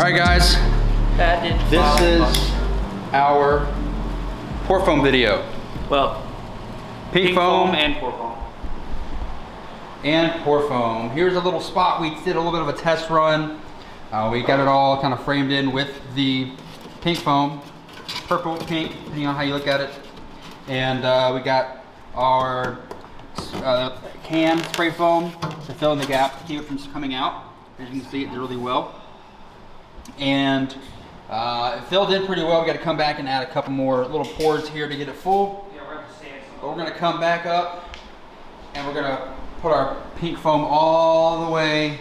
right, guys. This is our pour foam video. Well, pink foam and pour foam. And pour foam. Here's a little spot. We did a little bit of a test run. We got it all kind of framed in with the pink foam, purple, pink, depending on how you look at it. And we got our can spray foam to fill in the gap to keep it from coming out. As you can see, it did really well. And it filled in pretty well. We got to come back and add a couple more little pores here to get it full. Yeah, we're going to sand some. But we're going to come back up and we're going to put our pink foam all the way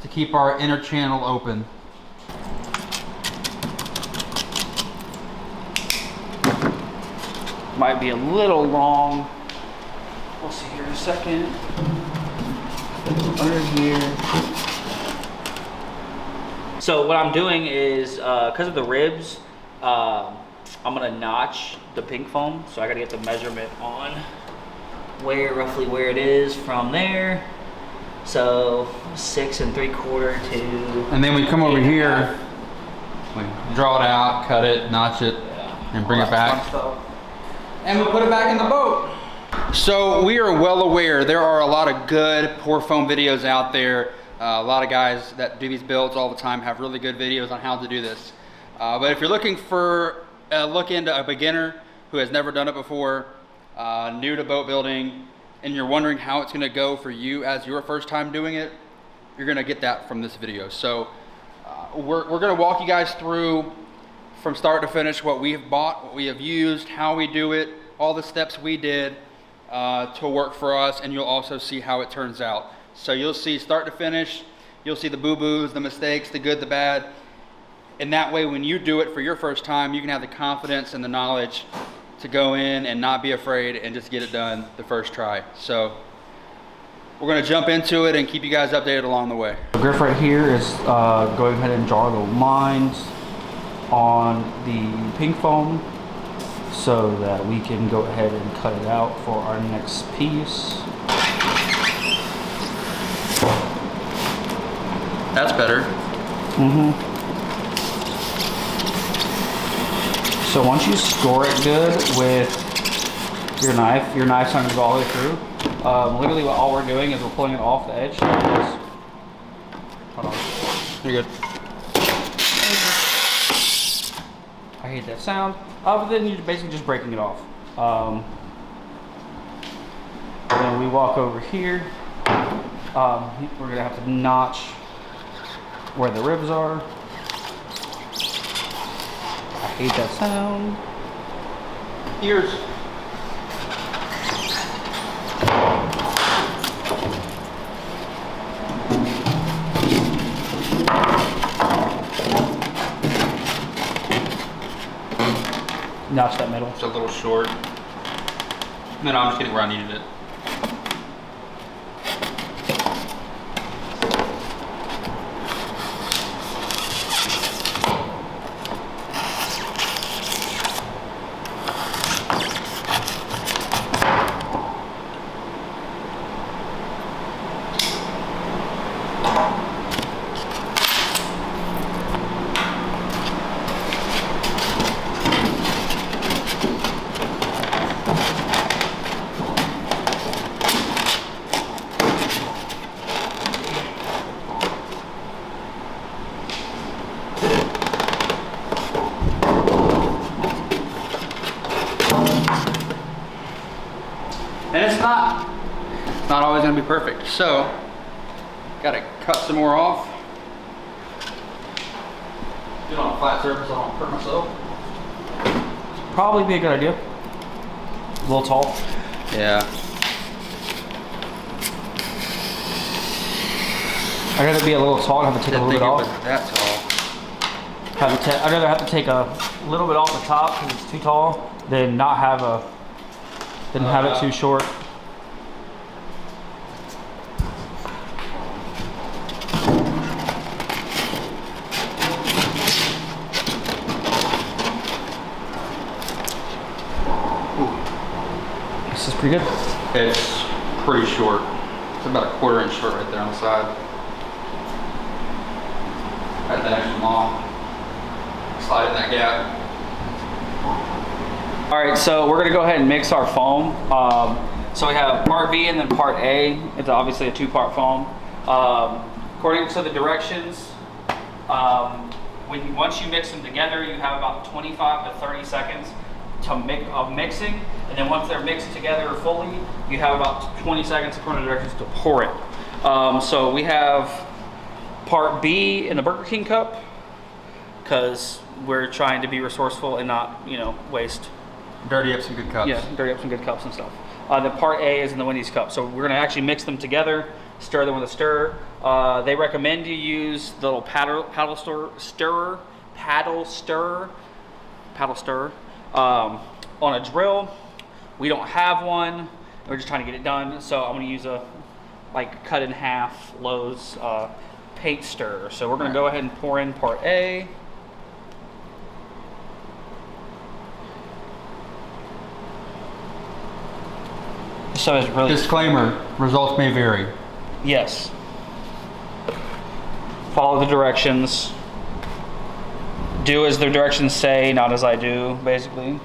to keep our inner channel open. Might be a little long. We'll see here in a second. Under here. So what I'm doing is, because of the ribs, I'm gonna notch the pink foam. So I gotta get the measurement on roughly where it is from there. So 6 3/4 to. And then we come over here, we draw it out, cut it, notch it, and bring it back. And we put it back in the boat. So we are well aware there are a lot of good pour foam videos out there. A lot of guys that do these builds all the time have really good videos on how to do this. But if you're looking for a look into a beginner who has never done it before, new to boat building, and you're wondering how it's gonna go for you as your first time doing it, you're gonna get that from this video. So we're gonna walk you guys through from start to finish what we have bought, what we have used, how we do it, all the steps we did to work for us, and you'll also see how it turns out. So you'll see start to finish, you'll see the boo-boos, the mistakes, the good, the bad, and that way when you do it for your first time, you can have the confidence and the knowledge to go in and not be afraid and just get it done the first try. So we're gonna jump into it and keep you guys updated along the way. The grip right here is going ahead and draw little lines on the pink foam so that we can go ahead and cut it out for our next piece. That's better. So once you score it good with your knife's not going to go all the way through. Literally all we're doing is we're pulling it off the edge. Hold on. You're good. I hate that sound. But then you're basically just breaking it off. And then we walk over here. We're going to have to notch where the ribs are. I hate that sound. Ears. Notch that middle. It's a little short. No, I'm just getting where I needed it. And it's not always gonna be perfect. So, gotta cut some more off. Do it on a flat surface so I don't hurt myself. Probably be a good idea. A little tall. Yeah. I'd rather be a little tall and have to take a little bit off. That tall. I'd rather have to take a little bit off the top because it's too tall than not have it too short. This is pretty good. It's pretty short. It's about a 1/4 inch short right there on the side. Cut that extra long. Slide in that gap. All right, so we're gonna go ahead and mix our foam. So we have part B and then part A. It's obviously a two-part foam. According to the directions, once you mix them together, you have about 25 to 30 seconds of mixing, and then once they're mixed together fully, you have about 20 seconds according to directions to pour it. So we have part B in the Burger King cup, because we're trying to be resourceful and not, you know, waste. Dirty up some good cups. Yeah, dirty up some good cups and stuff. The part A is in the Wendy's cup. So we're gonna actually mix them together, stir them with a stirrer. They recommend you use the little paddle stirrer on a drill. We don't have one. We're just trying to get it done. So I'm gonna use a cut in half Lowe's paint stirrer. So we're gonna go ahead and pour in part A. So it's really disclaimer: results may vary. Yes. Follow the directions. Do as the directions say, not as I do, basically.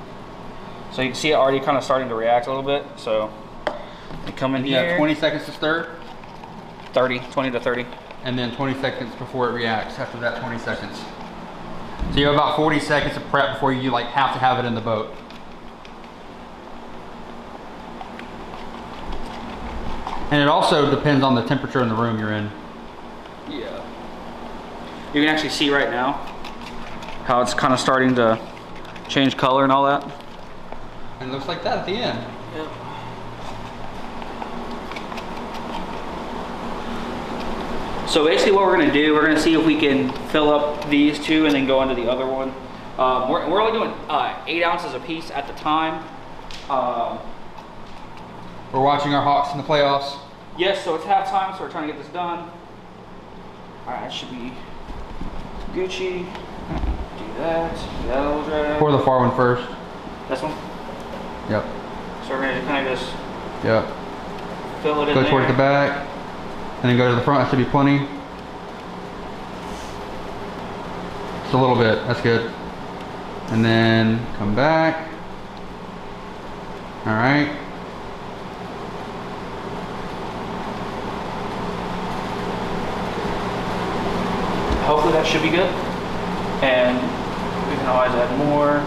So you can see it already kind of starting to react a little bit. So you come in here. 20 seconds to stir. 20 to 30. And then 20 seconds before it reacts. After that, 20 seconds. So you have about 40 seconds of prep before you have to have it in the boat. And it also depends on the temperature in the room you're in. Yeah. You can actually see right now how it's kind of starting to change color and all that. And it looks like that at the end. Yep. So basically what we're going to do, we're going to see if we can fill up these two and then go into the other one. We're only doing 8 ounces a piece at the time. We're watching our Hawks in the playoffs. Yes, so it's halftime, so we're trying to get this done. All right, should be Gucci. Do that. Do that little drag. Pour the far one first. This one? Yep. So we're going to kind of just fill it in Go there. towards the back, and then go to the front. That should be plenty. Just a little bit. That's good. And then come back. All right. Hopefully that should be good. And we can always add more.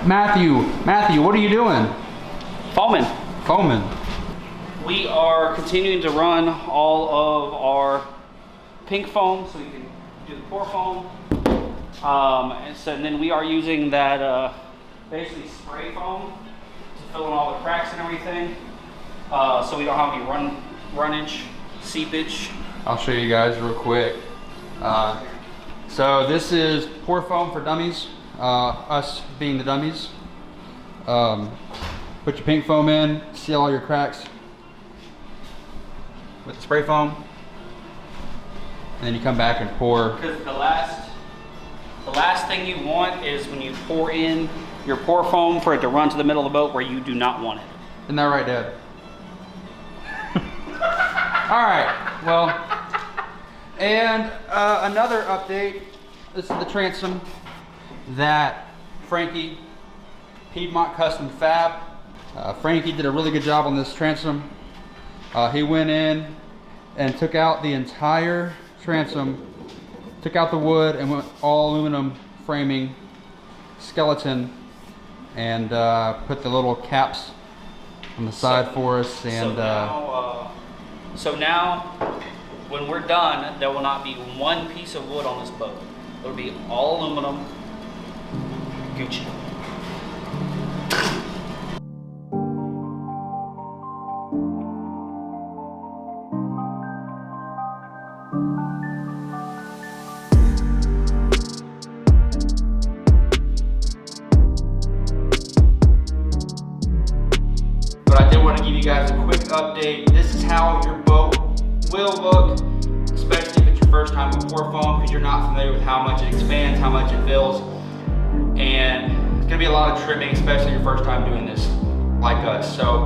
Matthew, what are you doing? Foaming. Foaming. We are continuing to run all of our pink foam so we can do the pour foam. And then we are using that basically spray foam to fill in all the cracks and everything. So we don't have any runnage, seepage. I'll show you guys real quick. So this is pour foam for dummies, us being the dummies. Put your pink foam in, seal all your cracks with the spray foam, and then you come back and pour. Because the last thing you want is when you pour in your pour foam for it to run to the middle of the boat where you do not want it. Isn't that right, Dad? All right, well, and another update. This is the transom that Frankie, Piedmont Custom Fab. Frankie did a really good job on this transom. He went in and took out the entire transom, took out the wood and went all aluminum framing skeleton, and put the little caps on the side for us. And so now, when we're done, there will not be one piece of wood on this boat. It'll be all aluminum. Gucci. But I did want to give you guys a quick update. This is how your boat will look, especially if it's your first time with pour foam, because you're not familiar with how much it expands, how much it fills. And it's gonna be a lot of trimming, especially your first time doing this like us. So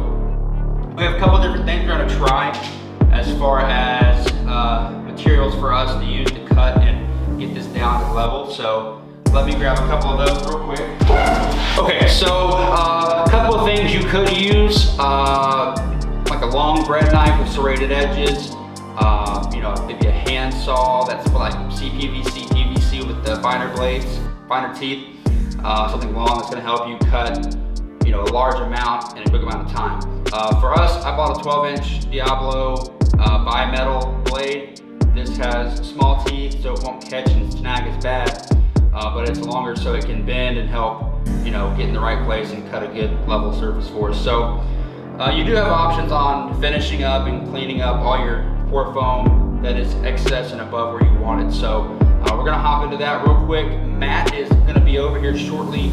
we have a couple different things we're gonna try. as far as materials for us to use to cut and get this down to level. So let me grab a couple of those real quick. Okay, so a couple of things you could use, like a long bread knife with serrated edges, you know, maybe a hand saw that's for like CPVC, PVC with the finer blades, finer teeth, something long that's gonna help you cut, you know, a large amount in a quick amount of time. For us, I bought a 12-inch Diablo bimetal blade. This has small teeth, so it won't catch and snag as bad, but it's longer so it can bend and help, you know, get in the right place and cut a good level surface for us. So you do have options on finishing up and cleaning up all your pour foam that is excess and above where you want it. So we're gonna hop into that real quick. Matt is gonna be over here shortly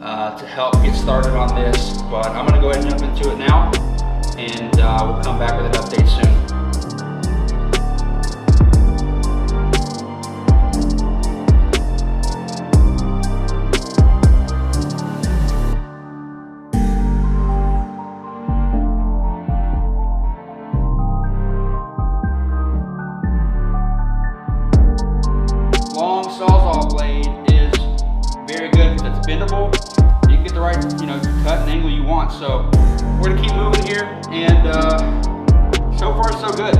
to help get started on this, but I'm gonna go ahead and jump into it now, and we'll come back with an update soon. Long sawzall blade is very good because it's bendable. You can get the right, you know, cut and angle you want. So we're gonna keep moving here, and so far so good.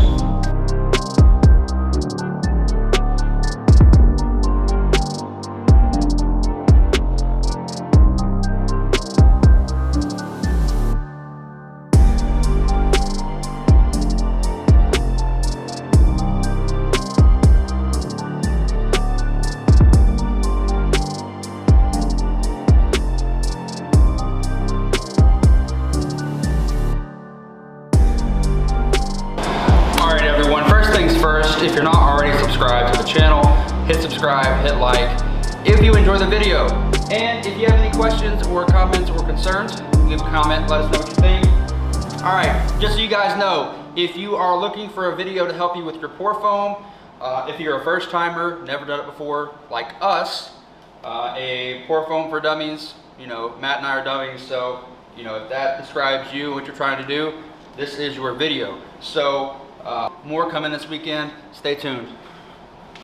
If you're not already subscribed to the channel, hit subscribe, hit like if you enjoy the video. And if you have any questions or comments or concerns, leave a comment, let us know what you think. All right, just so you guys know, if you are looking for a video to help you with your pour foam, if you're a first timer, never done it before, like us, a pour foam for dummies, you know, Matt and I are dummies, so, you know, if that describes you, what you're trying to do, this is your video. So, more coming this weekend. Stay tuned.